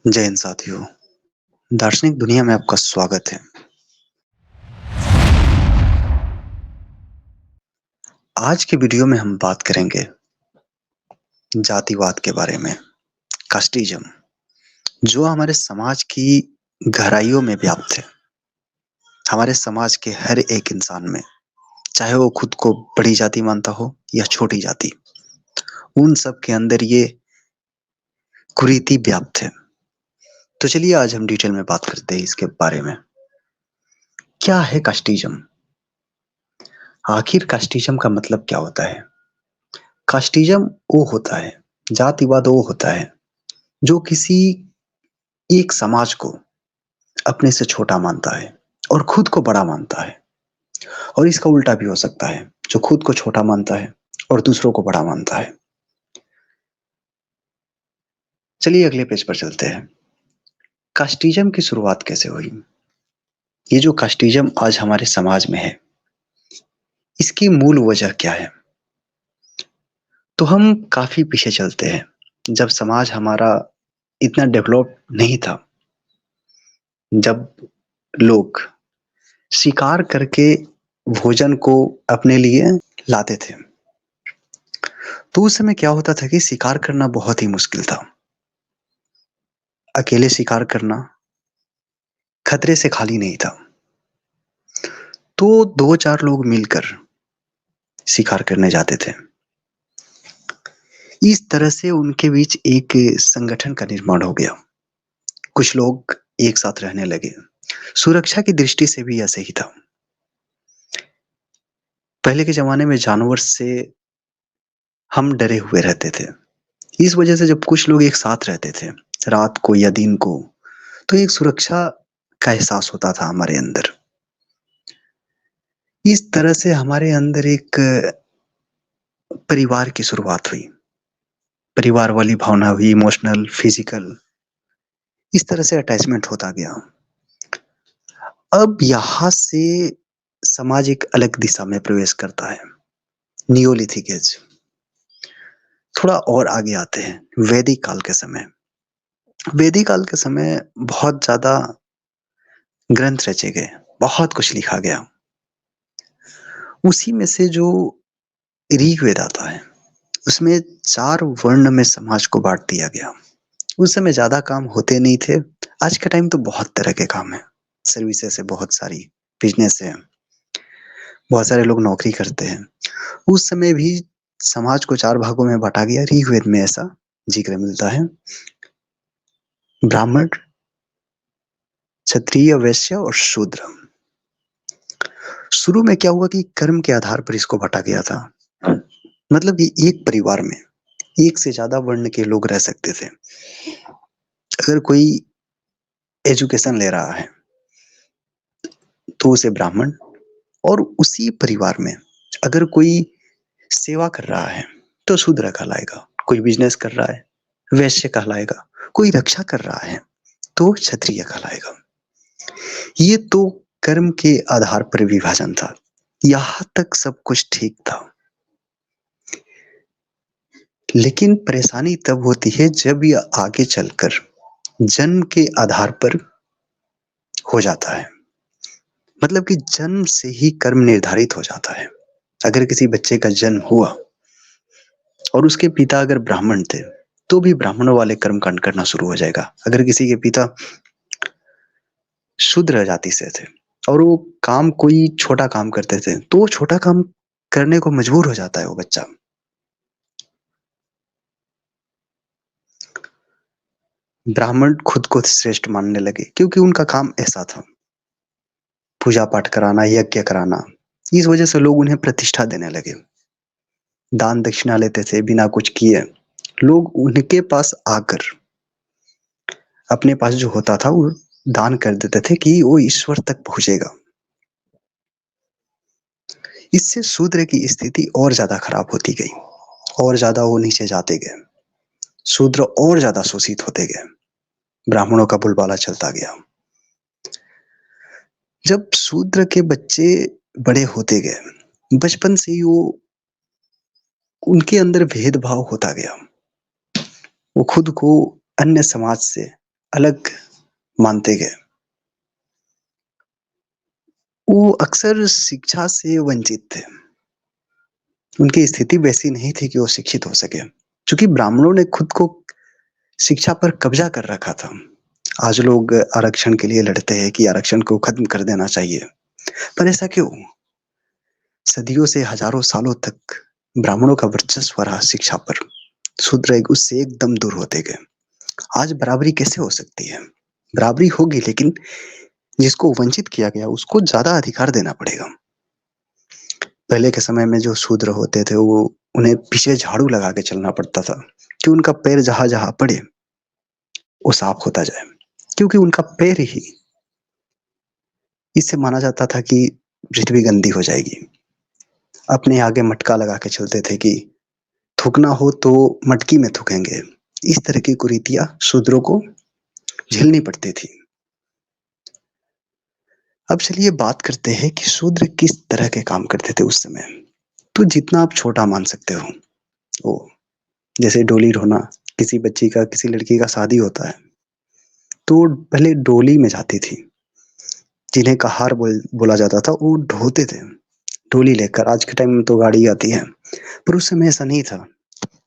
जय हिंद साथियों। दार्शनिक दुनिया में आपका स्वागत है। आज के वीडियो में हम बात करेंगे जातिवाद के बारे में, कास्टिज्म, जो हमारे समाज की गहराइयों में व्याप्त है। हमारे समाज के हर एक इंसान में, चाहे वो खुद को बड़ी जाति मानता हो या छोटी जाति, उन सब के अंदर ये कुरीति व्याप्त है। तो चलिए आज हम डिटेल में बात करते हैं इसके बारे में। क्या है कास्टिज्म? आखिर कास्टिज्म का मतलब क्या होता है? कास्टिज्म वो होता है, जातिवाद वो होता है जो किसी एक समाज को अपने से छोटा मानता है और खुद को बड़ा मानता है। और इसका उल्टा भी हो सकता है, जो खुद को छोटा मानता है और दूसरों को बड़ा मानता है। चलिए अगले पेज पर चलते हैं। कास्टिज्म की शुरुआत कैसे हुई? ये जो कास्टिज्म आज हमारे समाज में है, इसकी मूल वजह क्या है? तो हम काफी पीछे चलते हैं, जब समाज हमारा इतना डेवलप नहीं था, जब लोग शिकार करके भोजन को अपने लिए लाते थे। तो उस समय क्या होता था कि शिकार करना बहुत ही मुश्किल था। अकेले शिकार करना खतरे से खाली नहीं था। तो दो चार लोग मिलकर शिकार करने जाते थे। इस तरह से उनके बीच एक संगठन का निर्माण हो गया। कुछ लोग एक साथ रहने लगे। सुरक्षा की दृष्टि से भी ऐसे ही था। पहले के जमाने में जानवर से हम डरे हुए रहते थे। इस वजह से जब कुछ लोग एक साथ रहते थे, रात को या दिन को, तो एक सुरक्षा का एहसास होता था हमारे अंदर। इस तरह से हमारे अंदर एक परिवार की शुरुआत हुई। परिवार वाली भावना हुई, इमोशनल, फिजिकल, इस तरह से अटैचमेंट होता गया। अब यहाँ से समाज एक अलग दिशा में प्रवेश करता है। Neolithic age. थोड़ा और आगे आते हैं, वैदिक काल के समय। वैदिक काल के समय बहुत ज्यादा ग्रंथ रचे गए, बहुत कुछ लिखा गया। उसी में से जो ऋग्वेद आता है, उसमें 4 वर्ण में समाज को बांट दिया गया। उस समय ज्यादा काम होते नहीं थे। आज के टाइम तो बहुत तरह के काम है, सर्विसेज है, बहुत सारी बिजनेस है, बहुत सारे लोग नौकरी करते हैं। उस समय भी समाज को 4 भागों में बांटा गया। ऋग्वेद में ऐसा जिक्र मिलता है। ब्राह्मण, क्षत्रिय, वैश्य और शूद्र। शुरू में क्या हुआ कि कर्म के आधार पर इसको बांटा गया था। मतलब कि एक परिवार में एक से ज्यादा वर्ण के लोग रह सकते थे। अगर कोई एजुकेशन ले रहा है तो उसे ब्राह्मण, और उसी परिवार में अगर कोई सेवा कर रहा है तो शूद्र कहलाएगा। कोई बिजनेस कर रहा है वैश्य कहलाएगा। कोई रक्षा कर रहा है तो क्षत्रिय कहलाएगा। ये तो कर्म के आधार पर विभाजन था। यहां तक सब कुछ ठीक था। लेकिन परेशानी तब होती है जब यह आगे चलकर जन्म के आधार पर हो जाता है। मतलब कि जन्म से ही कर्म निर्धारित हो जाता है। अगर किसी बच्चे का जन्म हुआ और उसके पिता अगर ब्राह्मण थे, तो भी ब्राह्मणों वाले कर्म कांड करना शुरू हो जाएगा। अगर किसी के पिता शूद्र जाति से थे और वो काम कोई छोटा काम करते थे, तो वो छोटा काम करने को मजबूर हो जाता है वो बच्चा। ब्राह्मण खुद को श्रेष्ठ मानने लगे क्योंकि उनका काम ऐसा था, पूजा पाठ कराना, यज्ञ कराना। इस वजह से लोग उन्हें प्रतिष्ठा देने लगे। दान दक्षिणा लेते थे बिना कुछ किए। लोग उनके पास आकर अपने पास जो होता था वो दान कर देते थे कि वो ईश्वर तक पहुंचेगा। इससे शूद्र की स्थिति और ज्यादा खराब होती गई, और ज्यादा वो नीचे जाते गए। शूद्र और ज्यादा शोषित होते गए। ब्राह्मणों का बोलबाला चलता गया। जब शूद्र के बच्चे बड़े होते गए, बचपन से ही वो उनके अंदर भेदभाव होता गया। वो खुद को अन्य समाज से अलग मानते गए। वो अक्सर शिक्षा से वंचित थे। उनकी स्थिति वैसी नहीं थी कि वो शिक्षित हो सके। चूंकि ब्राह्मणों ने खुद को शिक्षा पर कब्जा कर रखा था। आज लोग आरक्षण के लिए लड़ते हैं कि आरक्षण को खत्म कर देना चाहिए, पर ऐसा क्यों? सदियों से, हजारों सालों तक ब्राह्मणों का वर्चस्व रहा शिक्षा पर। शूद्र उससे एकदम दूर होते गए। आज बराबरी कैसे हो सकती है? बराबरी होगी, लेकिन जिसको वंचित किया गया उसको ज्यादा अधिकार देना पड़ेगा। पहले के समय में जो शूद्र होते थे, वो उन्हें पीछे झाड़ू लगा के चलना पड़ता था कि उनका पैर जहां जहां पड़े वो साफ होता जाए, क्योंकि उनका पैर ही, इससे माना जाता था कि पृथ्वी गंदी हो जाएगी। अपने आगे मटका लगा के चलते थे कि थूकना हो तो मटकी में थूकेंगे। इस तरह की कुरीतियां शूद्रों को झेलनी पड़ती थी। अब चलिए बात करते हैं कि शूद्र किस तरह के काम करते थे उस समय। तो जितना आप छोटा मान सकते हो वो, जैसे डोली ढोना। किसी बच्ची का, किसी लड़की का शादी होता है तो वो पहले डोली में जाती थी, जिन्हें कहार बोला जाता था, वो ढोते थे डोली लेकर। आज के टाइम में तो गाड़ी आती है, पर उस समय ऐसा नहीं था,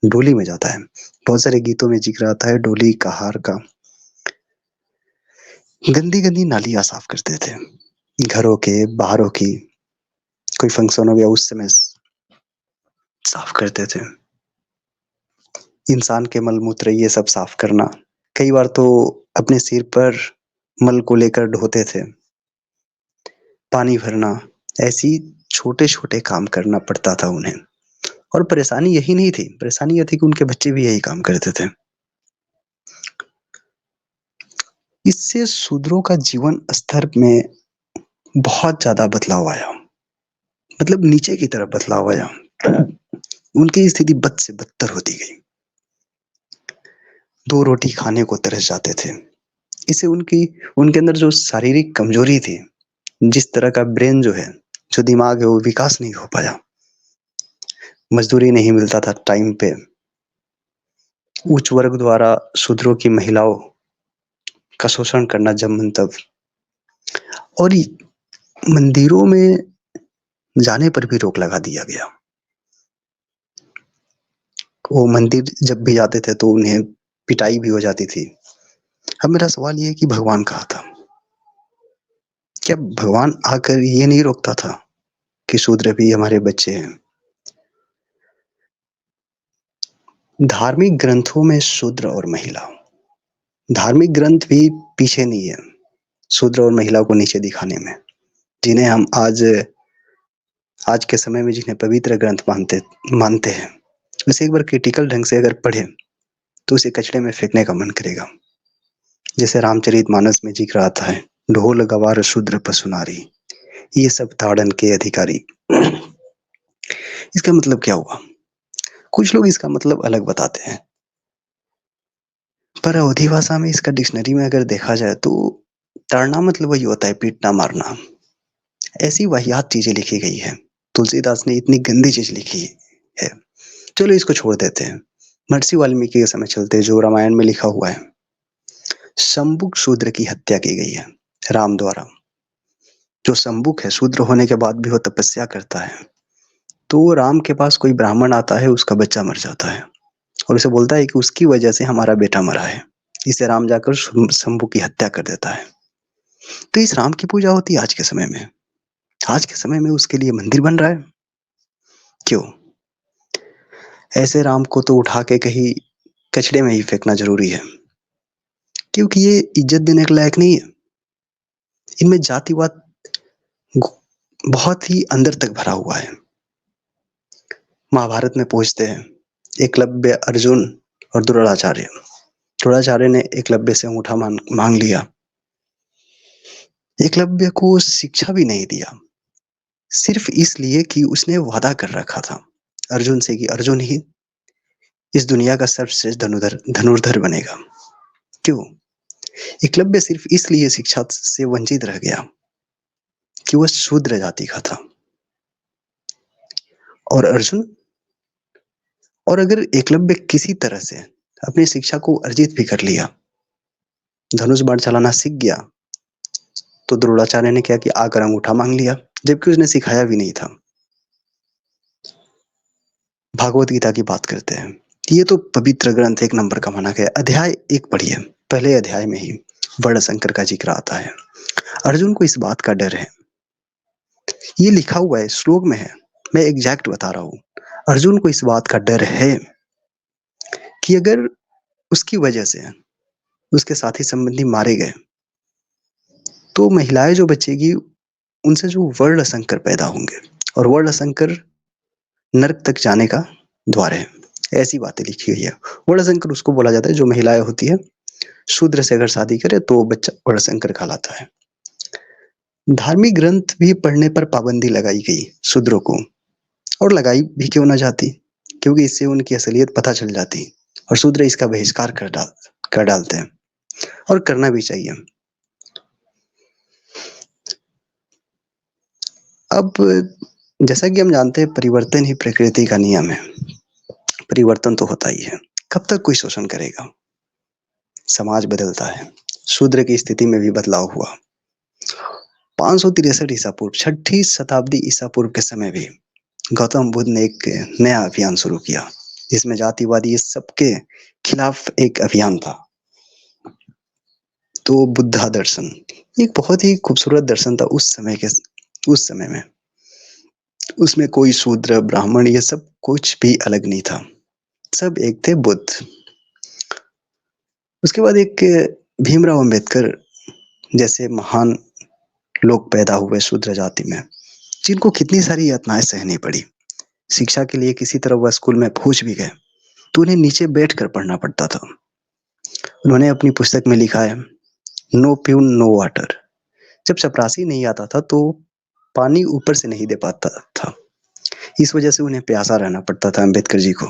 डोली में जाता है। बहुत सारे गीतों में जिक्र आता है डोली कहार का। गंदी गंदी नालियां साफ करते थे, घरों के, बाहरों की। कोई फंक्शन हो गया उस समय साफ करते थे। इंसान के मल मूत्र ये सब साफ करना, कई बार तो अपने सिर पर मल को लेकर ढोते थे, पानी भरना। ऐसी छोटे छोटे काम करना पड़ता था उन्हें। और परेशानी यही नहीं थी, परेशानी यह थी कि उनके बच्चे भी यही काम करते थे। इससे शूद्रों का जीवन स्तर में बहुत ज्यादा बदलाव आया, मतलब नीचे की तरफ बदलाव आया। उनकी स्थिति बद से बदतर होती गई। दो रोटी खाने को तरस जाते थे। इससे उनके अंदर जो शारीरिक कमजोरी थी, जिस तरह का ब्रेन जो है, जो दिमाग है, वो विकास नहीं हो पाया। मजदूरी नहीं मिलता था टाइम पे। उच्च वर्ग द्वारा शूद्रों की महिलाओं का शोषण करना जब तब। और मंदिरों में जाने पर भी रोक लगा दिया गया। वो मंदिर जब भी जाते थे तो उन्हें पिटाई भी हो जाती थी। अब मेरा सवाल ये है कि भगवान कहाँ था? क्या भगवान आकर ये नहीं रोकता था कि शूद्र भी हमारे बच्चे हैं? धार्मिक ग्रंथों में शूद्र और महिला, धार्मिक ग्रंथ भी पीछे नहीं है शूद्र और महिला को नीचे दिखाने में। जिन्हें हम आज के समय में जिन्हें पवित्र ग्रंथ मानते मानते हैं, उसे एक बार क्रिटिकल ढंग से अगर पढ़े तो उसे कचड़े में फेंकने का मन करेगा। जैसे रामचरितमानस में जिक्र आता है, ढोल गवार शूद्र पशु नारी, ये सब ताड़न के अधिकारी। इसका मतलब क्या हुआ? कुछ लोग इसका मतलब अलग बताते हैं, पर अवधी भाषा में इसका डिक्शनरी में अगर देखा जाए तो ताड़ना मतलब वही होता है, पीटना मारना। ऐसी वाहियात चीजें लिखी गई है। तुलसीदास ने इतनी गंदी चीज लिखी है। चलो इसको छोड़ देते हैं। महर्षि वाल्मीकि के समय चलते हैं, जो रामायण में लिखा हुआ है। शंबुक शूद्र की हत्या की गई है राम द्वारा। जो शंबुक है, शूद्र होने के बाद भी वो तपस्या करता है। तो राम के पास कोई ब्राह्मण आता है, उसका बच्चा मर जाता है और उसे बोलता है कि उसकी वजह से हमारा बेटा मरा है। इसे राम जाकर शंभू की हत्या कर देता है। तो इस राम की पूजा होती है आज के समय में। आज के समय में उसके लिए मंदिर बन रहा है। क्यों? ऐसे राम को तो उठा के कहीं कचड़े में ही फेंकना जरूरी है, क्योंकि ये इज्जत देने के लायक नहीं है। इनमें जातिवाद बहुत ही अंदर तक भरा हुआ है। महाभारत में पूछते हैं, एकलव्य, अर्जुन और द्रोणाचार्य। द्रोणाचार्य ने एकलव्य से अंगूठा मांग लिया। एकलव्य को शिक्षा भी नहीं दिया, सिर्फ इसलिए कि उसने वादा कर रखा था अर्जुन से कि अर्जुन ही इस दुनिया का सर्वश्रेष्ठ धनुर्धर बनेगा। क्यों? एकलव्य सिर्फ इसलिए शिक्षा से वंचित रह गया कि वह शूद्र जाति का था। और अर्जुन, और अगर एकलव्य किसी तरह से अपनी शिक्षा को अर्जित भी कर लिया धनुष बाण चलाना सीख गया तो द्रोणाचार्य ने क्या किया, आकर अंगूठा मांग लिया, जबकि उसने सिखाया भी नहीं था। भागवत गीता की बात करते हैं, ये तो पवित्र ग्रंथ एक नंबर का माना गया। अध्याय 1 पढ़िए, पहले अध्याय में ही वर्णशंकर का जिक्र आता है। अर्जुन को इस बात का डर है, ये लिखा हुआ है, श्लोक में है, मैं एग्जैक्ट बता रहा हूँ। अर्जुन को इस बात का डर है कि अगर उसकी वजह से उसके साथी संबंधी मारे गए तो महिलाएं जो बचेगी उनसे जो वर्णशंकर पैदा होंगे, और वर्णशंकर नरक तक जाने का द्वार है, ऐसी बातें लिखी हुई है। वर्णशंकर उसको बोला जाता है जो महिलाएं होती है, शूद्र से अगर शादी करे तो बच्चा वर्णशंकर कहलाता है। धार्मिक ग्रंथ भी पढ़ने पर पाबंदी लगाई गई शूद्रों को, और लगाई भी क्यों ना जाती, क्योंकि इससे उनकी असलियत पता चल जाती और शूद्र इसका बहिष्कार कर डालते हैं, और करना भी चाहिए। अब जैसा कि हम जानते हैं, परिवर्तन ही प्रकृति का नियम है, परिवर्तन तो होता ही है। कब तक कोई शोषण करेगा? समाज बदलता है, शूद्र की स्थिति में भी बदलाव हुआ। 563 ईसा पूर्व, 6ठी शताब्दी ईसा पूर्व के समय भी गौतम बुद्ध ने एक नया अभियान शुरू किया, जिसमें जातिवादी सबके खिलाफ एक अभियान था। तो बुद्धा दर्शन एक बहुत ही खूबसूरत दर्शन था उस समय में। उसमें कोई शूद्र ब्राह्मण ये सब कुछ भी अलग नहीं था, सब एक थे, बुद्ध। उसके बाद एक भीमराव अंबेडकर जैसे महान लोग पैदा हुए शूद्र जाति में, जिनको कितनी सारी यातनाएं सहनी पड़ी। शिक्षा के लिए किसी तरह वह स्कूल में पहुंच भी गए तो उन्हें नीचे बैठ कर पढ़ना पड़ता था। उन्होंने अपनी पुस्तक में लिखा है, नो प्यून नो वाटर। जब चपरासी नहीं आता था तो पानी ऊपर से नहीं दे पाता था, इस वजह से उन्हें प्यासा रहना पड़ता था अम्बेडकर जी को।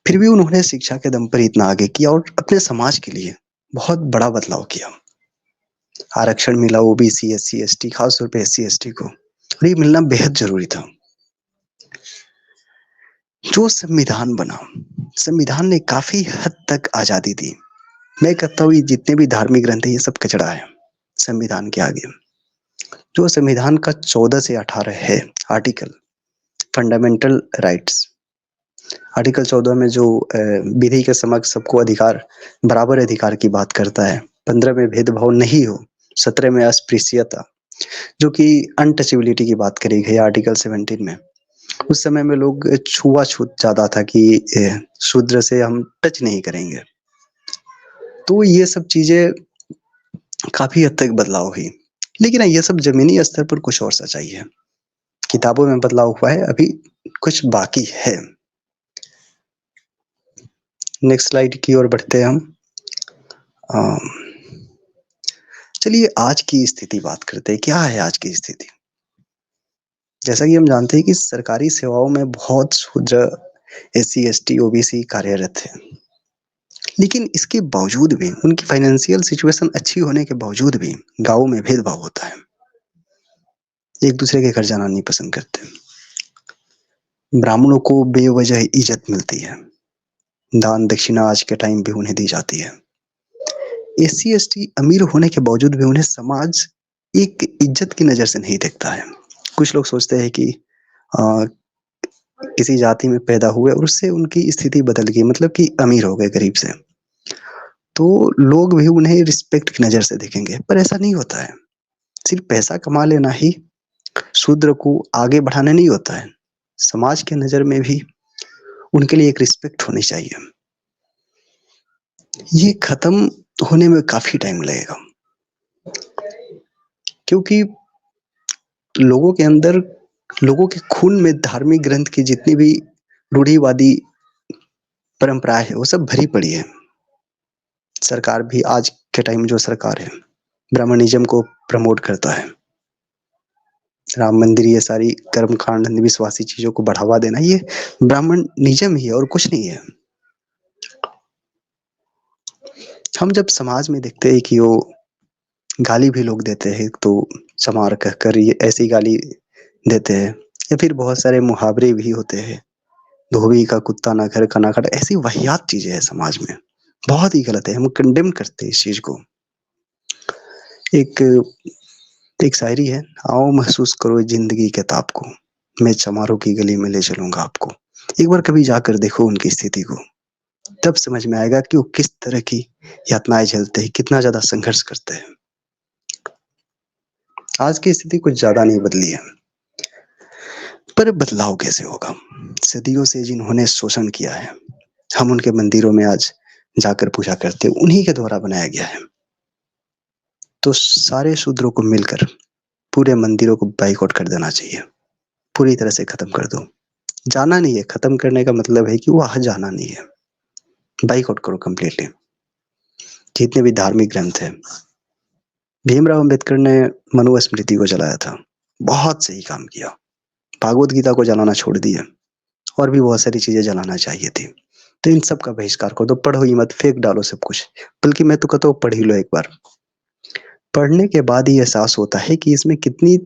फिर भी उन्होंने शिक्षा के दम पर इतना आगे किया और अपने समाज के लिए बहुत बड़ा बदलाव किया। आरक्षण मिला ओबीसी एससी एसटी, खासतौर पे एससी एसटी को, और ये मिलना बेहद जरूरी था। जो संविधान बना, संविधान ने काफी हद तक आजादी दी। मैं कहता हूँ ये जितने भी धार्मिक ग्रंथ है ये सब कचड़ा है संविधान के आगे। जो संविधान का 14 से 18 है आर्टिकल, फंडामेंटल राइट्स, आर्टिकल 14 में जो विधि के समक्ष सबको अधिकार, बराबर अधिकार की बात करता है। 15 में भेदभाव नहीं हो, 17 में अस्पृश्यता, जो कि अनटचेबिलिटी की बात करी गई आर्टिकल 17 में। उस समय में लोग छुआछूत ज्यादा था कि शूद्र से हम टच नहीं करेंगे। तो ये सब चीजें काफी हद तक बदलाव हुई, लेकिन ये सब जमीनी स्तर पर कुछ और सच्चाई है। किताबों में बदलाव हुआ है, अभी कुछ बाकी है। नेक्स्ट स्लाइड की ओर बढ़ते हैं हम। चलिए आज की स्थिति बात करते हैं, क्या है आज की स्थिति। जैसा कि हम जानते हैं कि सरकारी सेवाओं में बहुत शूद्र, एससी एसटी ओबीसी कार्यरत है, लेकिन इसके बावजूद भी, उनकी फाइनेंशियल सिचुएशन अच्छी होने के बावजूद भी गांवों में भेदभाव होता है, एक दूसरे के घर जाना नहीं पसंद करते। ब्राह्मणों को बेवजह इज्जत मिलती है, दान दक्षिणा आज के टाइम पे उन्हें दी जाती है। एससी एसटी अमीर होने के बावजूद भी उन्हें समाज एक इज्जत की नजर से नहीं देखता है। कुछ लोग सोचते हैं कि किसी जाति में पैदा हुए और उससे उनकी स्थिति बदल गई, मतलब कि अमीर हो गए गरीब से, तो लोग भी उन्हें रिस्पेक्ट की नजर से देखेंगे, पर ऐसा नहीं होता है। सिर्फ पैसा कमा लेना ही शूद्र को आगे बढ़ाना नहीं होता है, समाज के नजर में भी उनके लिए एक रिस्पेक्ट होनी चाहिए। ये खत्म होने में काफी टाइम लगेगा, क्योंकि लोगों के अंदर, लोगों के खून में धार्मिक ग्रंथ की जितनी भी रूढ़िवादी परंपराएं है वो सब भरी पड़ी है। सरकार भी आज के टाइम में जो सरकार है ब्राह्मणिज्म को प्रमोट करता है, राम मंदिर, ये सारी कर्मकांड अंधविश्वासी चीजों को बढ़ावा देना, ये ब्राह्मणिज्म ही है और कुछ नहीं है। हम जब समाज में देखते हैं कि वो गाली भी लोग देते हैं, तो चमार कहकर ये ऐसी गाली देते हैं, या फिर बहुत सारे मुहावरे भी होते हैं, धोबी का कुत्ता ना घर का ना खड़ा, ऐसी वाहियात चीजें हैं समाज में, बहुत ही गलत है, हम कंडेम करते हैं इस चीज को। एक एक शायरी है, आओ महसूस करो जिंदगी के ताप को, मैं चमारों की गली में ले चलूंगा आपको। एक बार कभी जाकर देखो उनकी स्थिति को, तब समझ में आएगा कि वो किस तरह की यातनाएं झेलते हैं, कितना ज्यादा संघर्ष करते हैं। आज की स्थिति कुछ ज्यादा नहीं बदली है, पर बदलाव कैसे होगा? सदियों से जिन्होंने शोषण किया है, हम उनके मंदिरों में आज जाकर पूजा करते हैं, उन्हीं के द्वारा बनाया गया है। तो सारे शूद्रों को मिलकर पूरे मंदिरों को बाइकआउट कर देना चाहिए, पूरी तरह से खत्म कर दो। जाना नहीं है, खत्म करने का मतलब है कि वहां जाना नहीं है, बाइकआउट करो कंप्लीटली। जितने भी धार्मिक ग्रंथ है, भीमराव अंबेडकर ने मनुस्मृति को जलाया था, बहुत सही काम किया। भागवत गीता को जलाना छोड़ दिया, और भी बहुत सारी चीजें जलाना चाहिए थी। तो इन सब का बहिष्कार करो, तो पढ़ो ही मत, फेंक डालो सब कुछ। बल्कि मैं तो कहता हूँ पढ़ ही लो एक बार। पढ़ने के बाद ही एहसास होता है कि इसमें कितनी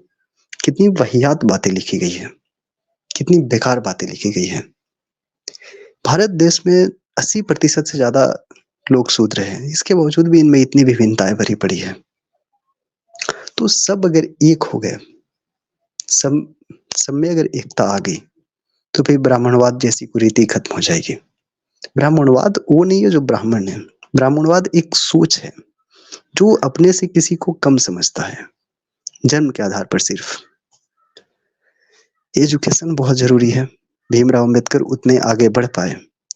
कितनी वाहियात बातें लिखी गई है, कितनी बेकार बातें लिखी गई है। भारत देश में 80% से ज्यादा लोग शूद्र हैं, इसके बावजूद भी इनमें इतनी विभिन्नताएं भरी पड़ी है। तो सब अगर एक हो गए, सब सब में अगर एकता आ गई, तो फिर ब्राह्मणवाद जैसी कुरीति खत्म हो जाएगी। ब्राह्मणवाद वो नहीं है जो ब्राह्मण है, ब्राह्मणवाद एक सोच है जो अपने से किसी को कम समझता है, जन्म के आधार पर सिर्फ। एजुकेशन बहुत जरूरी है। भीमराव अंबेडकर उतने आगे बढ़ पाए,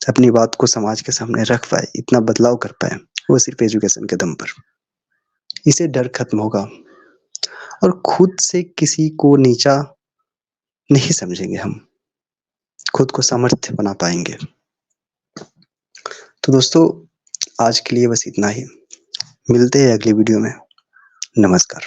अपनी बात को समाज के सामने रख पाए, इतना बदलाव कर पाए, वो सिर्फ एजुकेशन के दम पर। इससे डर खत्म होगा, और खुद से किसी को नीचा नहीं समझेंगे हम, खुद को सामर्थ्य बना पाएंगे। तो दोस्तों, आज के लिए बस इतना ही। मिलते हैं अगली वीडियो में। नमस्कार।